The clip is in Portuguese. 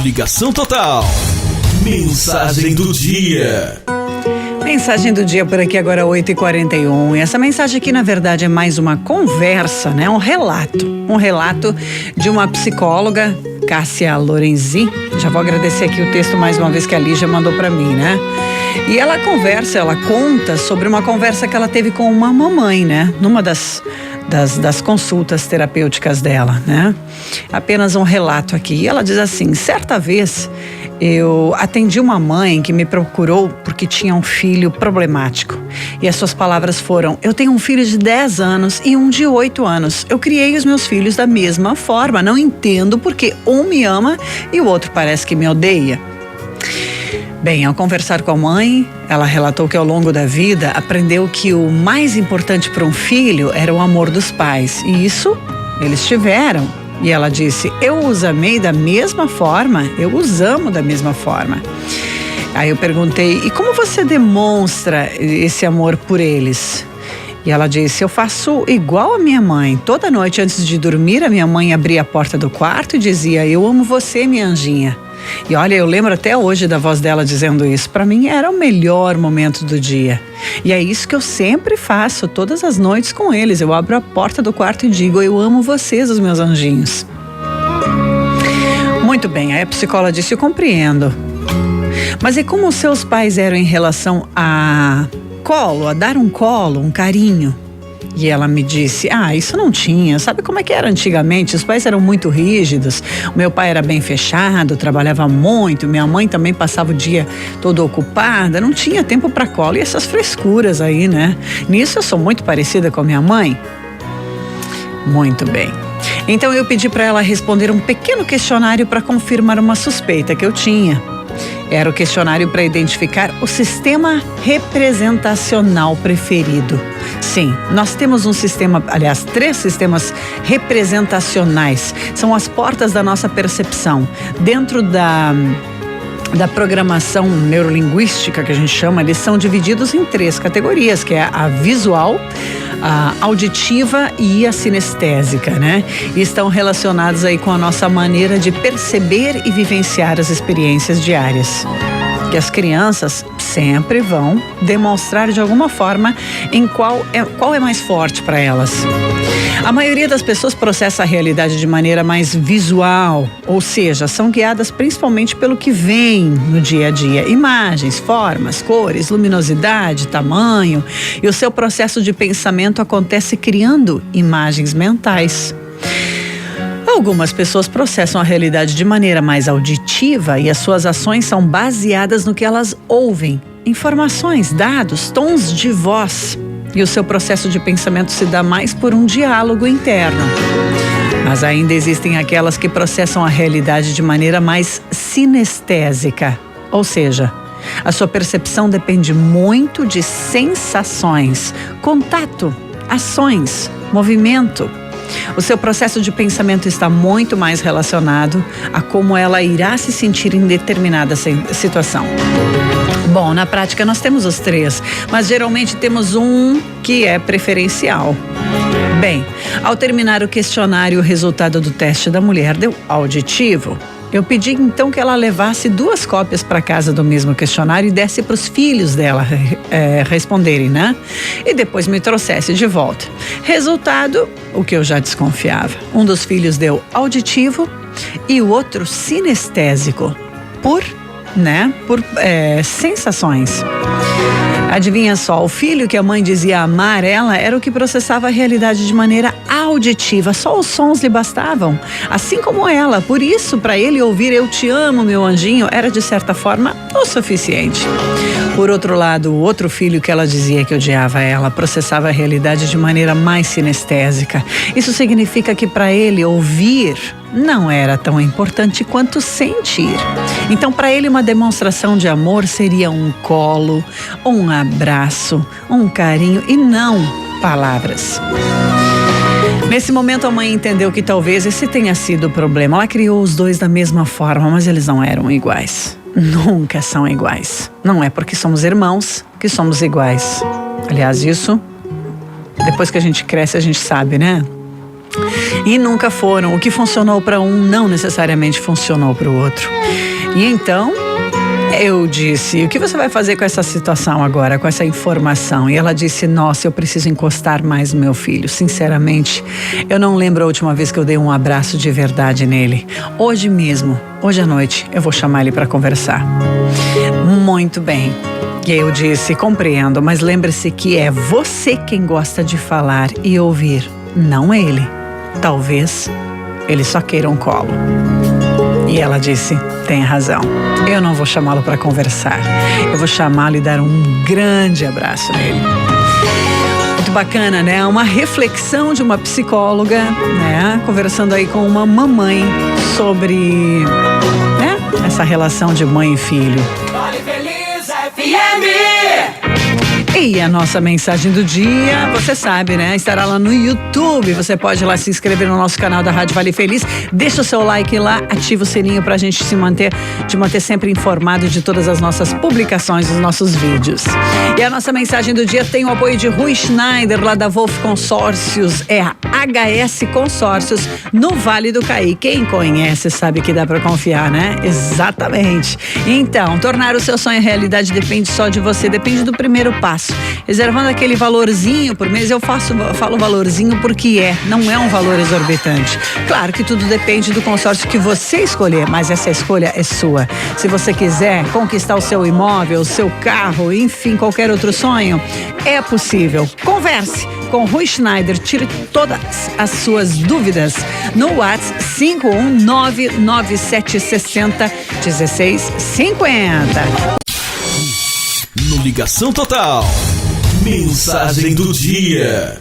Ligação Total. Mensagem do dia. Mensagem do dia por aqui agora 8h41. E essa mensagem aqui na verdade é mais uma conversa, né? Um relato de uma psicóloga, Cássia Lorenzi. Já vou agradecer aqui o texto mais uma vez que a Lígia mandou para mim, né? E ela conta sobre uma conversa que ela teve com uma mamãe, né? Numa das consultas terapêuticas dela, né? Apenas um relato aqui. E ela diz assim: certa vez eu atendi uma mãe que me procurou porque tinha um filho problemático. E as suas palavras foram: eu tenho um filho de 10 anos e um de 8 anos. Eu criei os meus filhos da mesma forma. Não entendo porque um me ama e o outro parece que me odeia. Bem, ao conversar com a mãe, ela relatou que ao longo da vida aprendeu que o mais importante para um filho era o amor dos pais. E isso eles tiveram. E ela disse: eu os amei da mesma forma, eu os amo da mesma forma. Aí eu perguntei: e como você demonstra esse amor por eles? E ela disse: eu faço igual a minha mãe. Toda noite antes de dormir, a minha mãe abria a porta do quarto e dizia: eu amo você, minha anjinha. E olha, eu lembro até hoje da voz dela dizendo isso. Para mim era o melhor momento do dia. E é isso que eu sempre faço todas as noites com eles. Eu abro a porta do quarto e digo: eu amo vocês, os meus anjinhos. Muito bem, aí a psicóloga disse: eu compreendo. Mas e como os seus pais eram em relação a dar um colo, um carinho? E ela me disse: isso não tinha. Sabe como é que era antigamente? Os pais eram muito rígidos. O meu pai era bem fechado, trabalhava muito. Minha mãe também passava o dia todo ocupada. Não tinha tempo para colo e essas frescuras aí, né? Nisso eu sou muito parecida com a minha mãe. Muito bem. Então eu pedi para ela responder um pequeno questionário para confirmar uma suspeita que eu tinha. Era o questionário para identificar o sistema representacional preferido. Sim, nós temos um sistema, aliás, 3 sistemas representacionais. São as portas da nossa percepção. Dentro da programação neurolinguística, que a gente chama, eles são divididos em 3 categorias, que é a visual, a auditiva e a sinestésica, né? E estão relacionados aí com a nossa maneira de perceber e vivenciar as experiências diárias. Que as crianças sempre vão demonstrar de alguma forma em qual é mais forte para elas. A maioria das pessoas processa a realidade de maneira mais visual, ou seja, são guiadas principalmente pelo que vem no dia a dia. Imagens, formas, cores, luminosidade, tamanho. E o seu processo de pensamento acontece criando imagens mentais. Algumas pessoas processam a realidade de maneira mais auditiva e as suas ações são baseadas no que elas ouvem. Informações, dados, tons de voz. E o seu processo de pensamento se dá mais por um diálogo interno. Mas ainda existem aquelas que processam a realidade de maneira mais sinestésica. Ou seja, a sua percepção depende muito de sensações, contato, ações, movimento. O seu processo de pensamento está muito mais relacionado a como ela irá se sentir em determinada situação. Bom, na prática nós temos os 3, mas geralmente temos um que é preferencial. Bem, ao terminar o questionário, o resultado do teste da mulher deu auditivo. Eu pedi então que ela levasse 2 cópias para casa do mesmo questionário e desse para os filhos dela responderem, né? E depois me trouxesse de volta. Resultado, o que eu já desconfiava. Um dos filhos deu auditivo e o outro sinestésico, por sensações. Adivinha só, o filho que a mãe dizia amar ela era o que processava a realidade de maneira auditiva, só os sons lhe bastavam, assim como ela. Por isso, para ele ouvir "eu te amo, meu anjinho" era de certa forma o suficiente. Por outro lado, o outro filho que ela dizia que odiava ela processava a realidade de maneira mais sinestésica. Isso significa que para ele ouvir não era tão importante quanto sentir. Então, para ele, uma demonstração de amor seria um colo, um abraço, um carinho e não palavras. Nesse momento, a mãe entendeu que talvez esse tenha sido o problema. Ela criou os 2 da mesma forma, mas eles não eram iguais. Nunca são iguais. Não é porque somos irmãos que somos iguais. Aliás, isso, depois que a gente cresce, a gente sabe, né? E nunca foram. O que funcionou para um não necessariamente funcionou para o outro. E então eu disse: o que você vai fazer com essa situação agora, com essa informação? E ela disse: nossa, eu preciso encostar mais no meu filho. Sinceramente, eu não lembro a última vez que eu dei um abraço de verdade nele. Hoje mesmo, hoje à noite, eu vou chamar ele para conversar. Muito bem. E eu disse: compreendo, mas lembre-se que é você quem gosta de falar e ouvir, não ele. Talvez ele só queira um colo. E ela disse: tem razão, eu não vou chamá-lo para conversar, eu vou chamá-lo e dar um grande abraço nele. Muito bacana, né? Uma reflexão de uma psicóloga, né? Conversando aí com uma mamãe sobre, né? Essa relação de mãe e filho. Vale Feliz FM! E a nossa mensagem do dia, você sabe, né? Estará lá no YouTube. Você pode ir lá se inscrever no nosso canal da Rádio Vale Feliz. Deixa o seu like lá, ativa o sininho pra gente te manter sempre informado de todas as nossas publicações, dos nossos vídeos. E a nossa mensagem do dia tem o apoio de Rui Schneider, lá da Wolf Consórcios. É a HS Consórcios, no Vale do Caí. Quem conhece sabe que dá pra confiar, né? Exatamente. Então, tornar o seu sonho realidade depende só de você, depende do primeiro passo. Reservando aquele valorzinho por mês, eu falo valorzinho porque não é um valor exorbitante. Claro que tudo depende do consórcio que você escolher, mas essa escolha é sua. Se você quiser conquistar o seu imóvel, o seu carro, enfim, qualquer outro sonho, é possível. Converse com Rui Schneider, tire todas as suas dúvidas no WhatsApp 51997601650. No Ligação Total, mensagem do dia.